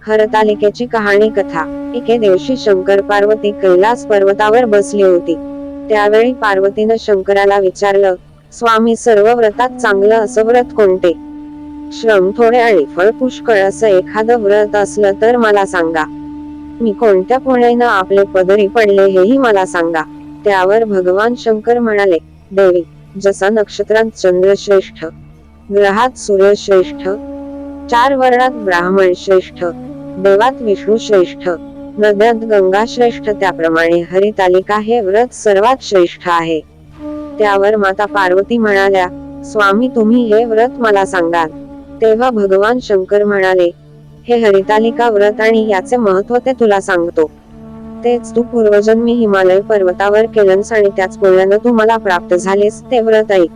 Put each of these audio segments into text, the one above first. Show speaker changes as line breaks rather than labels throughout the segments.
हरतालिकेची कहाणी कथा। एके दिवशी शंकर पार्वती कैलास पर्वतावर बसली होती। त्यावेळी पार्वतीनं शंकराला विचारलं, स्वामी, सर्व व्रतात चांगलं असं व्रत कोणते? श्रम थोडे आणि फळ पुष्कळ असं एखादं व्रत असलं तर मला सांगा. मी कोणत्या पुण्यानं आपले पदरी पडले हेही मला सांगा. त्यावर भगवान शंकर म्हणाले, देवी, जसा नक्षत्रांत चंद्र श्रेष्ठ, ग्रहात सूर्य श्रेष्ठ, 4 वर्णात ब्राह्मण श्रेष्ठ, देवात विष्णू श्रेष्ठ, नद्यात गंगा श्रेष्ठ, त्याप्रमाणे हरितालिका हे व्रत सर्वात श्रेष्ठ आहे. त्यावर माता पार्वती म्हणाल्या, स्वामी, तुम्ही हे व्रत मला सांगाल. तेव्हा भगवान शंकर म्हणाले, हे हरितालिका व्रत आणि याचे महत्त्व ते तुला सांगतो. तेच तू पूर्वजन्मी हिमालय पर्वतावर केलंस आणि त्याच पुण्यानं तू मला प्राप्त झालेस, ते व्रत ऐक.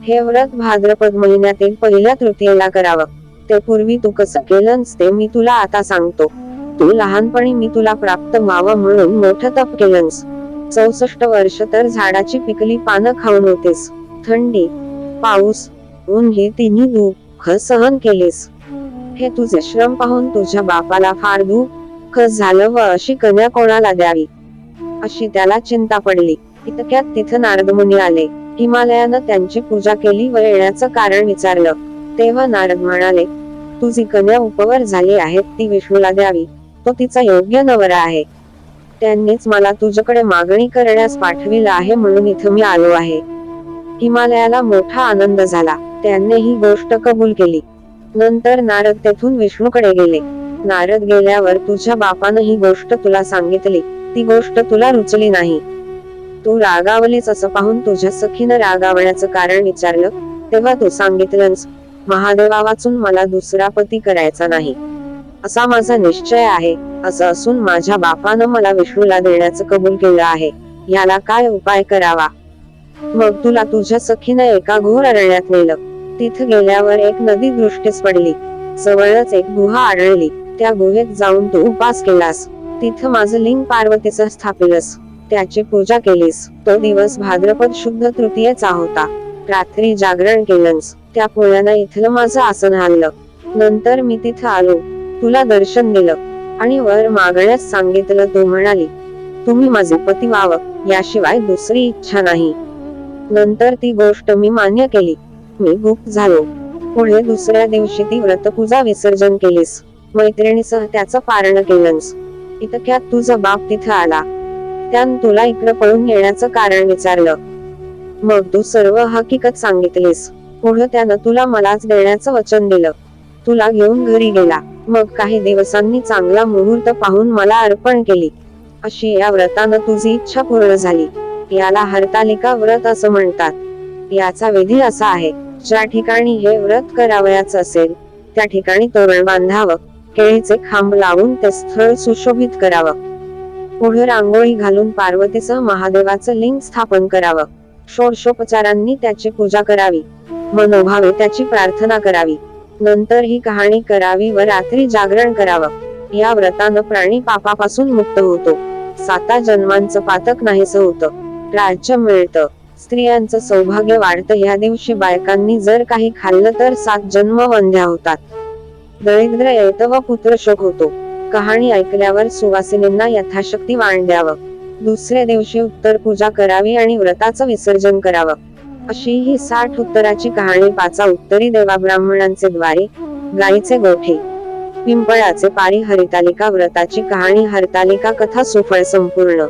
हे व्रत भाद्रपद महिन्यातील पहिल्या तृतीयेला करावं. ते पूर्वी तू कसं केलंस ते मी तुला आता सांगतो. तू लहानपणी मी तुला प्राप्त व्हावं म्हणून मोठं तप केलंस. 64 वर्ष तर झाडाची पिकली पानं खाऊन होतेस. थंडी, पाऊस, ऊन हे तिन्ही दुःख सहन केलेस. हे तुझे श्रम पाहून तुझ्या बापाला फार दुःख झालं व अशी कन्या कोणाला द्यावी अशी त्याला चिंता पडली. इतक्यात तिथं नारद मुनी आले. हिमालयानं त्यांची पूजा केली व येण्याचं कारण विचारलं. तेव्हा नारद म्हणाले, तुझी कन्या उपवर झाली आहे, ती विष्णूला द्यावी, तो तिचा योग्य नवरा आहे. त्यांनीच मला तुझ्याकडे मागणी करण्यास पाठविलं आहे, म्हणून इथं मी आलो आहे. हिमालयाला मोठा आनंद झाला. त्यांनी ही गोष्ट कबूल केली. नंतर नारद तेथून विष्णूकडे गेले. नारद गेल्यावर तुझ्या बापानं ही गोष्ट तुला सांगितली. ती गोष्ट तुला रुचली नाही. तू रागावलीस असं पाहून तुझ्या सखीनं रागावण्याचं कारण विचारलं. तेव्हा तू सांगितलंस, महादेवा वाचून मला दुसरा पती करायचा नाही, असा माझा निश्चय आहे. असं असून माझ्या बापानं मला विष्णूला देण्याचं कबूल केलं आहे. याला काय उपाय करावा? मग तुला तुझ्या सखीनं एका घोर अरण्यात नेलं. तिथं गेल्यावर एक नदी दृष्टीस पडली. जवळच एक गुहा आढळली. त्या गुहेत जाऊन तू उपास केलास. तिथं माझं लिंग पार्वतीचं स्थापिलस. त्याची पूजा केलीस. तो दिवस भाद्रपद शुद्ध तृतीयेचा होता. रात्री जागरण केलंस. त्या पुण्यानं इथलं माझं आसन हललं. नंतर मी तिथं आलो, तुला दर्शन दिलं आणि वर मागण्यास सांगितलं. तू म्हणाली, तुम्ही माझे पती व्हावं, याशिवाय दुसरी इच्छा नाही. नंतर ती गोष्ट मी मान्य केली. मी गुप्त झालो. पुढे दुसऱ्या दिवशी ती व्रतपूजा विसर्जन केलीस. मैत्रिणीसह त्याचं पारण केलंस. इतक्यात तुझा बाप तिथं आला. त्यानं तुला इकडं पळून येण्याचं कारण विचारलं. मग तू सर्व हकीकत सांगितलीस. पुढे त्यानं तुला मलाच देण्याचं वचन दिलं. तुला घेऊन घरी गेला. मग काही दिवसांनी चांगला मुहूर्त पाहून मला अर्पण केली. अशी या व्रतानं तुझी इच्छा पूर्ण झाली. याला हरतालिका व्रत असं म्हणतात. याचा विधी असा आहे, ज्या ठिकाणी हे व्रत करावयाचं असेल त्या ठिकाणी तोरण बांधावं, केळीचे खांब लावून ते स्थळ सुशोभित करावं. पुढे रांगोळी घालून पार्वतीसह महादेवाचं लिंग स्थापन करावं. षोडशोपचारांनी त्याची पूजा करावी. मनोभावे त्याची प्रार्थना करावी. नंतर ही कहाणी करावी व रात्री जागरण करावं. या व्रतानं प्राणी पापापासून मुक्त होतो. 7 जन्मांचं पातक नाहीसं होतं. राज्य मिळतं. स्त्रियांचं सौभाग्य वाढतं. या दिवशी बायकांनी जर काही खाल्लं तर 7 जन्म वंध्या होतात. दरिद्र येतं व पुत्रशोक होतो. कहाणी ऐकल्यावर सुवासिनींना यथाशक्ती वाण द्यावं. दुसऱ्या दिवशी उत्तर पूजा करावी आणि व्रताचं विसर्जन करावं. अशी ही 60 उत्तराची कहाणी. 5 उत्तरी देवाब्राह्मणांचे द्वारे, गाईचे गोठे, पिंपळाचे पारी. हरितालिका व्रताची कहाणी. हरतालिका कथा सुफळ संपूर्ण.